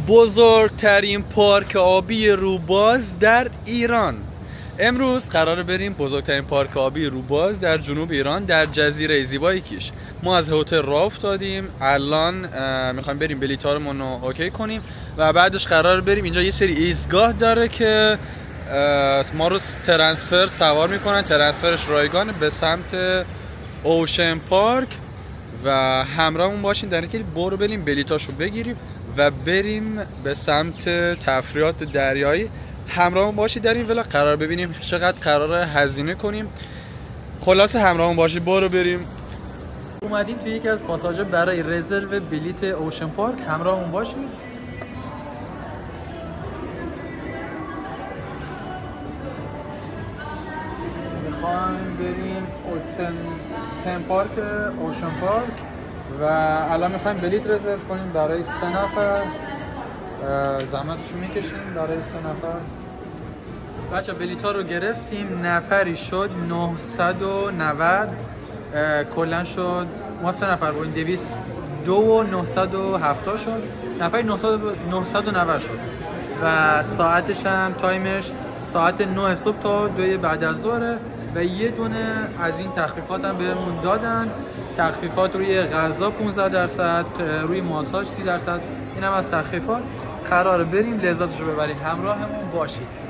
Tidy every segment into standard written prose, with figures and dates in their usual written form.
بزرگترین پارک آبی روباز در ایران. امروز قراره بریم بزرگترین پارک آبی روباز در جنوب ایران در جزیره زیبای کیش. ما از هتل راه افتادیم، الان میخوایم بریم بلیطارمون رو اوکی کنیم و بعدش قرار بریم اینجا. یه سری ایستگاه داره که ما رو ترنسفر سوار میکنن، ترنسفرش رایگانه به سمت اوشن پارک و همراهمون باشین در اینکه برو بریم بلیطاشو بگیریم و بریم به سمت تفریحات دریایی. همراهمون باشید در این ولا قرار ببینیم چقدر قراره هزینه کنیم. خلاصه همراهمون باشید، برو بریم. اومدیم توی یکی از پاساژها برای رزرو بلیت اوشن پارک، همراهمون باشید. میخوایم بریم تم پارک اوشن پارک و الان میخوایم بلیت رزرو کنیم برای 3 نفر. زحمتشو میکشیم برای 3 نفر. بچه بلیط ها رو گرفتیم، نفری شد 990. کلن شد ما 3 نفر بودیم 202 و 970 شد، نفری 990 شد و ساعتش هم تایمش ساعت 9 صبح تا 2 بعد از ظهره و یه دونه از این تخفیفات هم بهمون دادن. تخفیفات روی غذا 15%، روی ماساژ 30%. این هم از تخفیفات. قراره بریم لذتش رو ببریم، همراهمون باشید.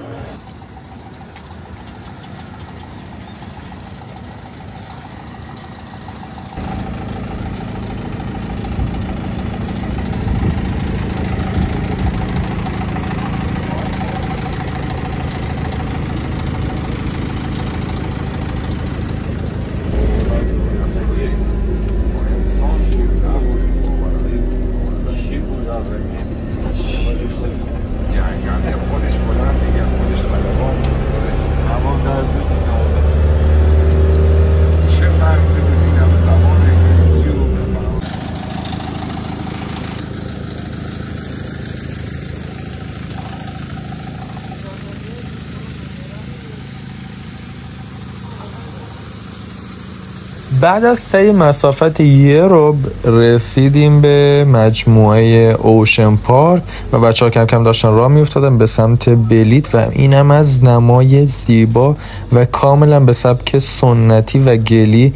بعد از طی مسافت یه ربع رسیدیم به مجموعه اوشن پارک و بچه ها کم کم داشتن راه میافتادن به سمت بلیط و اینم از نمای زیبا و کاملا به سبک سنتی و گلی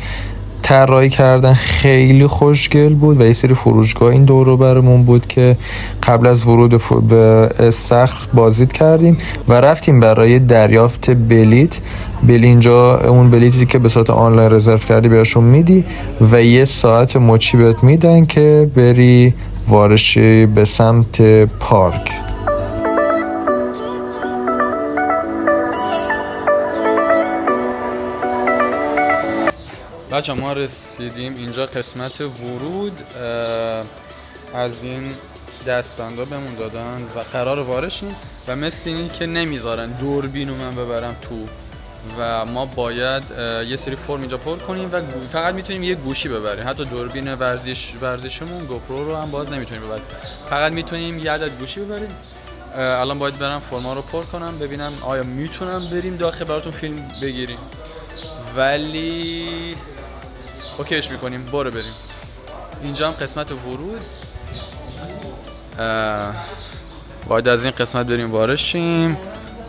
طراحی کردن. خیلی خوشگل بود و یه سری فروشگاه این دور رو برمون بود که قبل از ورود به استخر بازدید کردیم و رفتیم برای دریافت بلیط. اینجا اون بلیطی که به صورت آنلاین رزرو کردی بهشون میدی و 1 ساعت مچی بهت میدن که بری وارشی به سمت پارک. بچه ما رسیدیم اینجا. قسمت ورود از این دستبندا بهمون دادن و قرار وارشیم و مثل این که نمیذارن دوربینو من ببرم تو و ما باید یه سری فرم اینجا پر کنیم و فقط میتونیم یه گوشی ببریم. حتی دوربین ورزشمون گوپرو رو هم باز نمیتونیم ببریم، فقط میتونیم یه عدد گوشی ببریم. الان باید برم فرما رو پر کنم ببینم آیا میتونم بریم داخل براتون فیلم بگیریم، ولی اوکیش میکنیم. برو بریم. اینجا هم قسمت ورود، باید از این قسمت بریم وارشیم.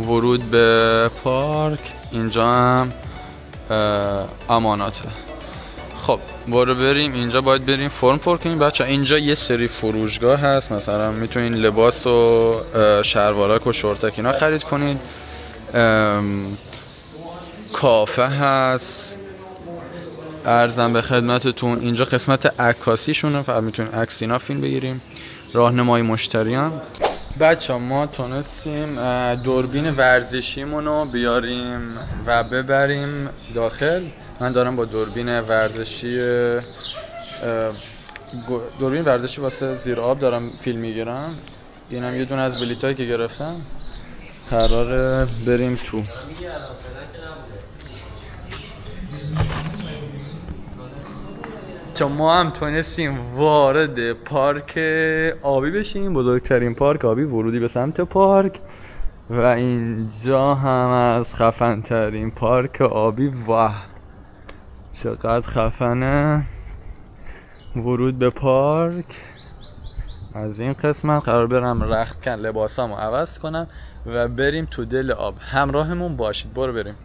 ورود به پارک اینجا هم اماناته. خب برو بریم. اینجا باید بریم فرم پر کنیم. بچه اینجا یه سری فروشگاه هست، مثلا میتونین لباس و شلوارک و شورتک اینا خرید کنید. کافه هست. عرضم به خدمتتون اینجا قسمت عکاسی شونه، فقط میتونیم عکس اینا فیلم بگیریم. راهنمای مشتریان. بچه ما تونستیم دوربین ورزشیمون رو بیاریم و ببریم داخل. من دارم با دوربین ورزشی واسه زیر آب دارم فیلم میگیرم. اینم یه دونه از بلیطایی که گرفتم. قراره بریم تو. ما هم تونستیم وارد پارک آبی بشیم، بزرگترین پارک آبی، ورودی به سمت پارک. و اینجا هم از خفن ترین پارک آبی. واه چقدر خفنه. ورود به پارک از این قسمت قرار برم رختکن لباسامو عوض کنم و بریم تو دل آب. همراهمون باشید. برو بریم.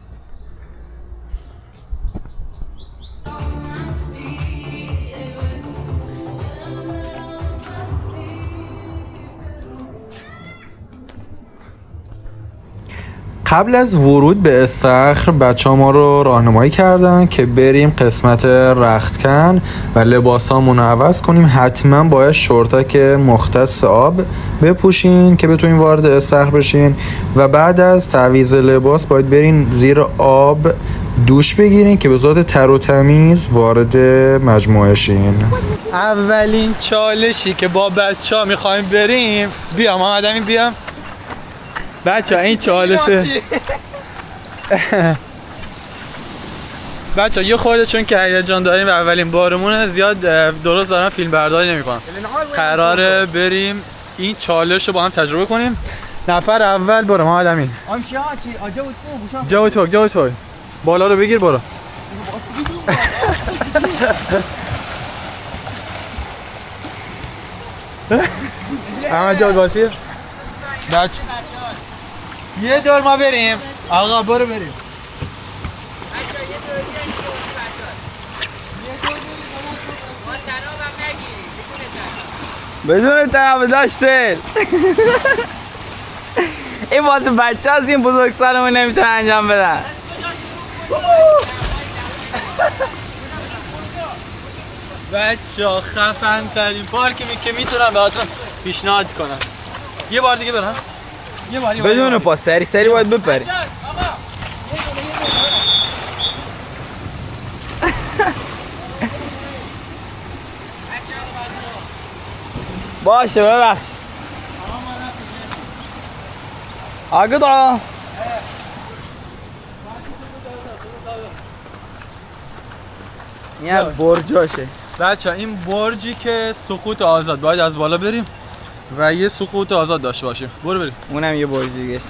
قبل از ورود به استخر بچه ها ما رو راهنمایی کردن که بریم قسمت رختکن و لباسامون رو عوض کنیم. حتما باید شورتک مختص آب بپوشین که بتونین وارد استخر بشین و بعد از تعویض لباس باید برین زیر آب دوش بگیرین که به صورت تر و تمیز وارد مجموعه شین. اولین چالشی که با بچه ها میخوایم بریم، بیام محمد امین بیام بچه ها. این چالشه بچه ها یه خورده چون که هیجان داریم و اولین بارمونه زیاد درست دارم فیلم برداری نمی کنم. قراره بریم این چالش رو با هم تجربه کنیم. نفر اول برو محمد امین. جاوی تو بالا رو بگیر برو. احمد جاوی باسیر بچه یه دور ما بریم. آقا برو بریم. بدون طرف داشته این واسه بچه هست، این بزرگ سالمون نمیتونه انجام بدن. بچه ها خفن ترین پارکی که میتونم بهاتون پیشنهاد کنم. یه بار دیگه برم. بدون پاس سری باید بپری. باشه ببخش آقا این از برجاشه. بچه این برجی که سقوط آزاد، باید از بالا بریم و یه سقوط آزاد داشته باشیم. برو بریم. اونم یه برج دیگه است.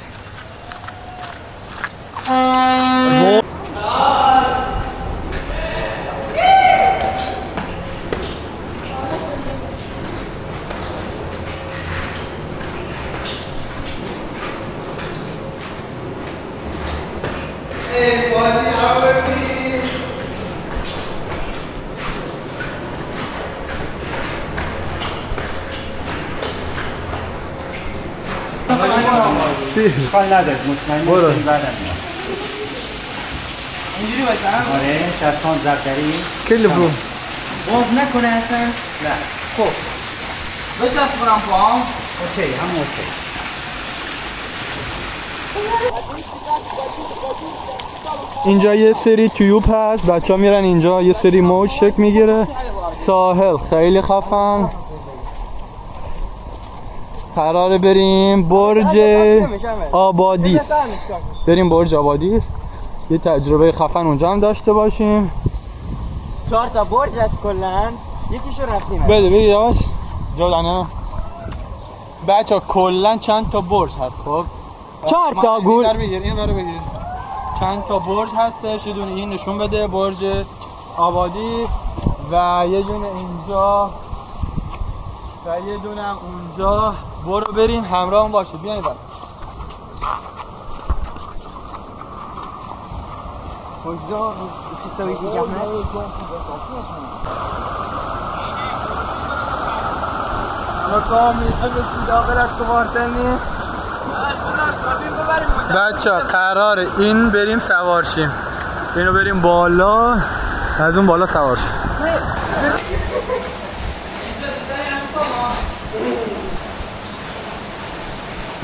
اشکال نداره، مطمئن نیستیم بعدم میاد. اینجوری بزن؟ آره دستان زبدری کلی برو باز نکنه اصلا؟ نه. خب بچسب برم با هم. اوکی هم اوکی. اینجا یه سری تیوب هست، بچه ها میرن اینجا یه سری موج شکل میگیره. ساحل خیلی خفن. قراره بریم برج آبادیس. بریم برج آبادیس یه تجربه خفن اونجا هم داشته باشیم. 4 تا برج هست کلن، یکیشو رفتیم. بده یاد جادانه بچه ها کلن چند تا برج هست. خب 4 تا گول این برو بگیر چند تا برج هستش. یه دونه این نشون بده برج آبادیس و یه دونه اینجا و یه دونه هم اونجا. برو بریم همراه هم باشه. بیاین بعد کجا چیزایی که جمعه بچه ها قراره این بریم سوارشیم. اینو بریم بالا، از اون بالا سوارشیم.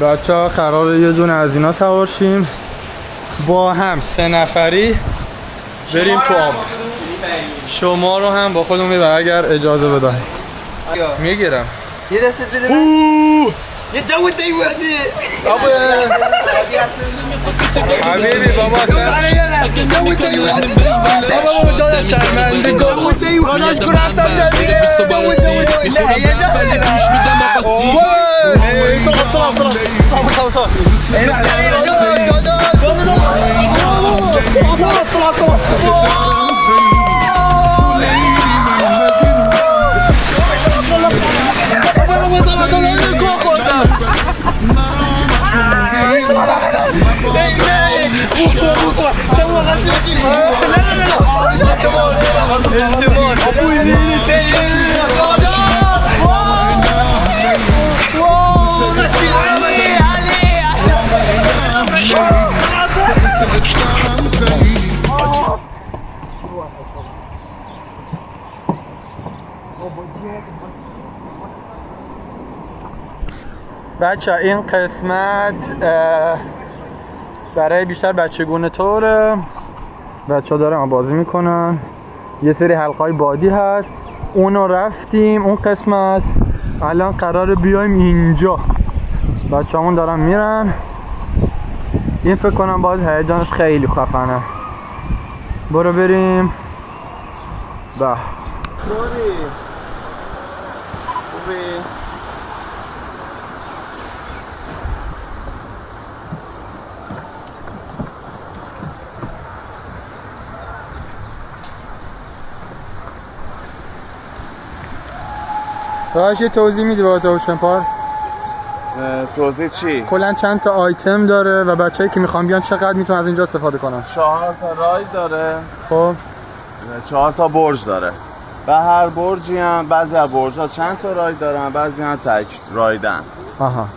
بچه ها قراره یه دونه از اینا سوارشیم با هم 3 نفری بریم تو آب. شما رو هم با خودمون میبرم اگر اجازه بدهید. میگیرم یه دسته بده یه جو دی وحده حبیبی بابا بابا دادا شرمنده جو دی وحده جو رفتم بچه این قسمت برای بیشتر بچگونه طوره، بچه ها دارن بازی میکنن، یه سری حلقهای بادی هست، اونو رفتیم اون قسمت، الان قراره بیایم اینجا، بچه همون دارن میرن، این فکر کنم باز هیجانش خیلی خفنه. برو بریم. به باشه یه توضیح میدی با اوشن پارک؟ توضیح چی؟ کلا چند تا آیتم داره و بچه‌ای که میخوان بیان چقدر میتونن از اینجا استفاده کنن؟ 4 تا راید داره. خب 4 تا برج داره. و هر برجی هم بعضی از برج‌ها چند تا راید دارن، بعضی هم تک رایدن. آها.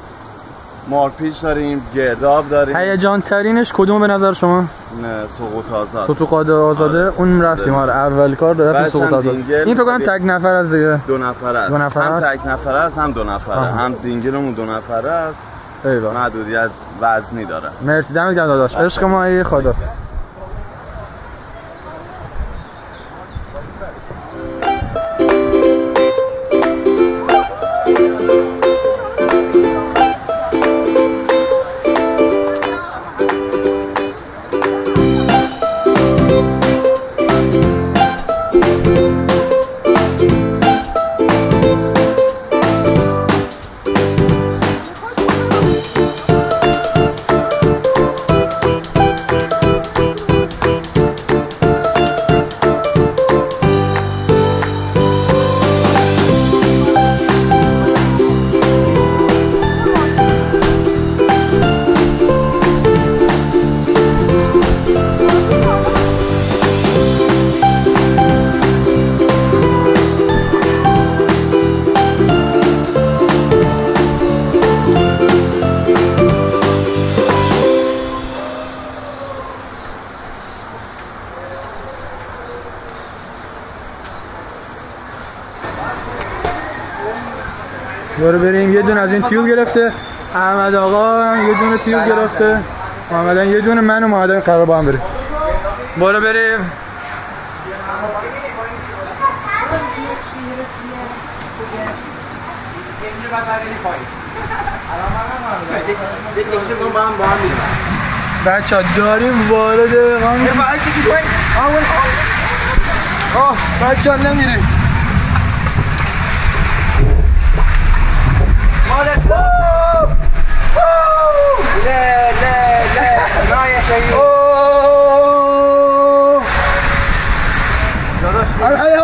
مارپیچ داریم، گرداب داریم. هیجان ترینش کدوم به نظر شما؟ سقوط آزاد. سقوط آزاده اون رفتیم آره اول کار داره سقوط آزاد. این فکر کنم تک نفر از دیگه. 2 نفر است. هم تک نفر است هم 2 نفره. هم دینگلمون 2 نفره است. ایوه. محدودیت وزنی داره. مرسی دمت گرم داداش. عشق ما خدا. برو بریم. یه دونه از این تیوب گرفته احمد آقا، یه دونه تیوب گرفته محمدن، یه دونه من و محمدن قرار با هم بریم. برو بریم. بچه ها داریم وارد بچه ها نمیریم.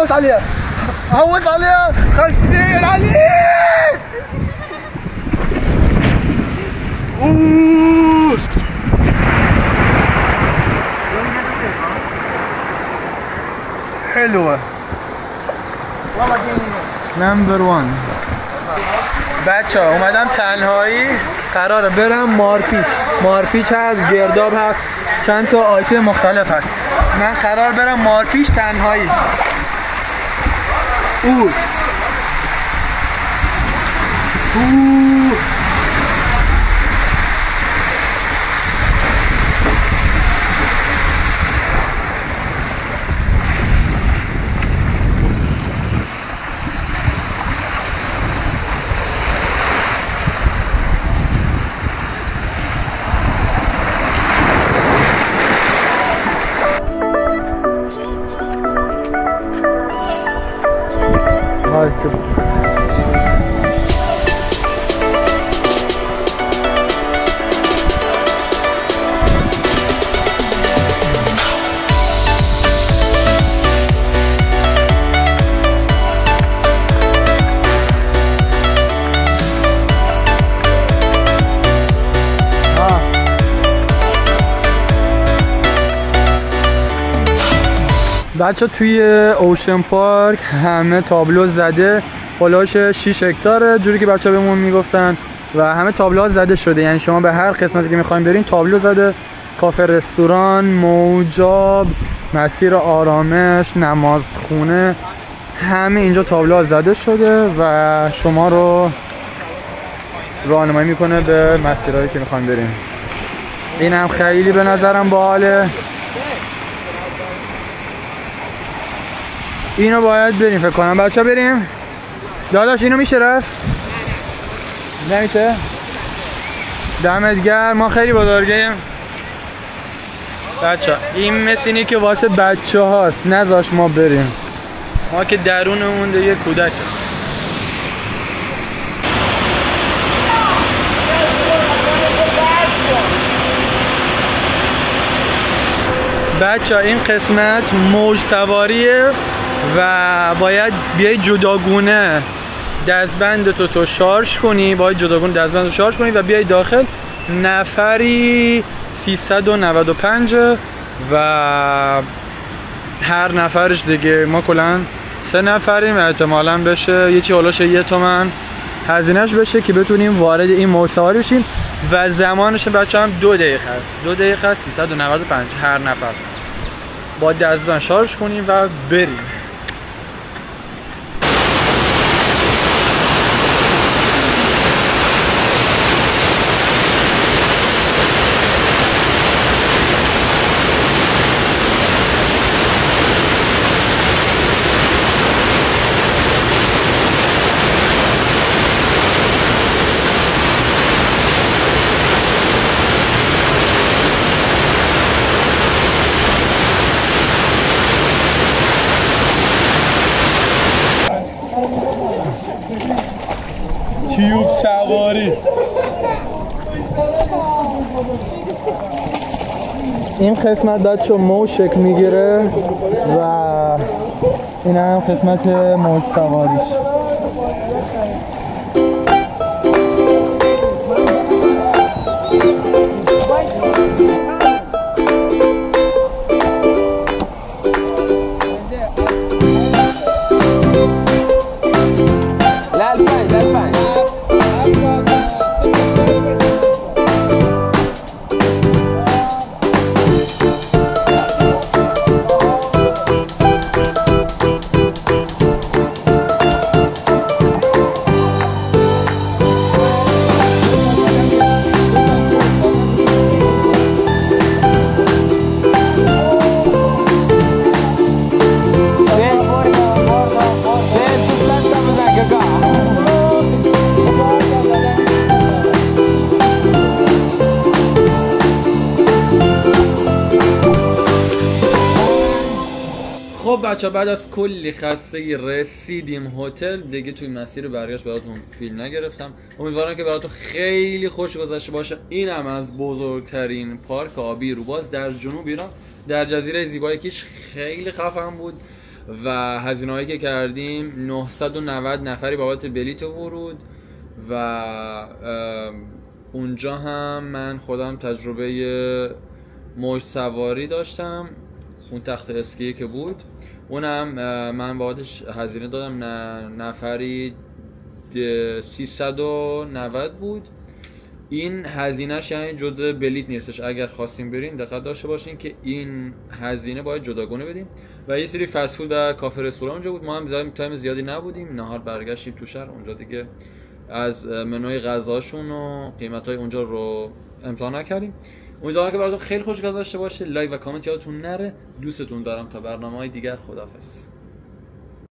هوس عليها هوس عليها خسير عليه. حلوة نمبر 1. بچه ها اومدم تنهایی، قراره برم مارپیچ هست، گرداب هست، چند تا آیتم مختلف هست. من قرار برم مارپیچ تنهایی. بچه توی اوشن پارک همه تابلو زده، بالاش 6 هکتاره جوری که بچه بهمون میگفتن و همه تابلوها زده شده، یعنی شما به هر قسمتی که میخواین برین تابلو زده. کافه، رستوران، موجاب، مسیر آرامش، نمازخونه، همه اینجا تابلوها زده شده و شما رو راهنمایی میکنه به مسیرهایی که میخواین برین. این هم خیلی به نظرم باحاله. اینو باید بریم فکر کنم. بچه بریم داداش، اینو میشه رفت؟ نمیشه؟ دمت گرم، ما خیلی بزرگیم بچه. این مثل اینی که واسه بچه هاست، نذاش ما بریم، ما که درونمون دیگه کودک. بچه این قسمت موج سواریه و باید بیای جداگونه دستبندتو تو شارژ کنی، باید جداگونه دستبندتو شارژ کنی و بیای داخل. نفری 395 و هر نفرش دیگه، ما کلا 3 نفریم، احتمالاً بشه یه چی هولاش 1 تومن هزینهش بشه که بتونیم وارد این موج سواری بشیم و زمانش بچه هم 2 دقیقه است. 2 دقیقه است، 395 هر نفر. با دستبند شارژ کنیم و بریم. تیوب سواری. این قسمت بچه موج شکل میگیره و این هم قسمت موج سواریش. خب بچه بعد از کلی خستگی رسیدیم هتل دیگه. توی مسیر برگشت براتون فیلم نگرفتم، امیدوارم که براتون خیلی خوش گذشته باشه. اینم از بزرگترین پارک آبی روباز در جنوب ایران در جزیره زیبای کیش. خیلی خفن بود و هزینه هایی که کردیم 990 نفری بابت بلیت ورود و اونجا هم من خودم تجربه موج سواری داشتم، اون تخت اسکی که بود اونم من بابتش هزینه دادم، نفری 390 بود. این هزینهش یعنی جزء بلیت نیستش. اگر خواستیم برین دقت داشته باشین که این هزینه باید جداگانه بدیم. و یه سری فست فود و کافه رستوران اونجا بود. ما هم تایم زیادی نبودیم، نهار برگشتیم تو شهر. اونجا دیگه از منوی غذاشون و قیمتای اونجا رو امتحان نکردیم. امیدوارم که براتون خیلی خوش گذشته باشه. لایک و کامنت یادتون نره. دوستتون دارم. تا برنامه‌های دیگر، خداحافظ.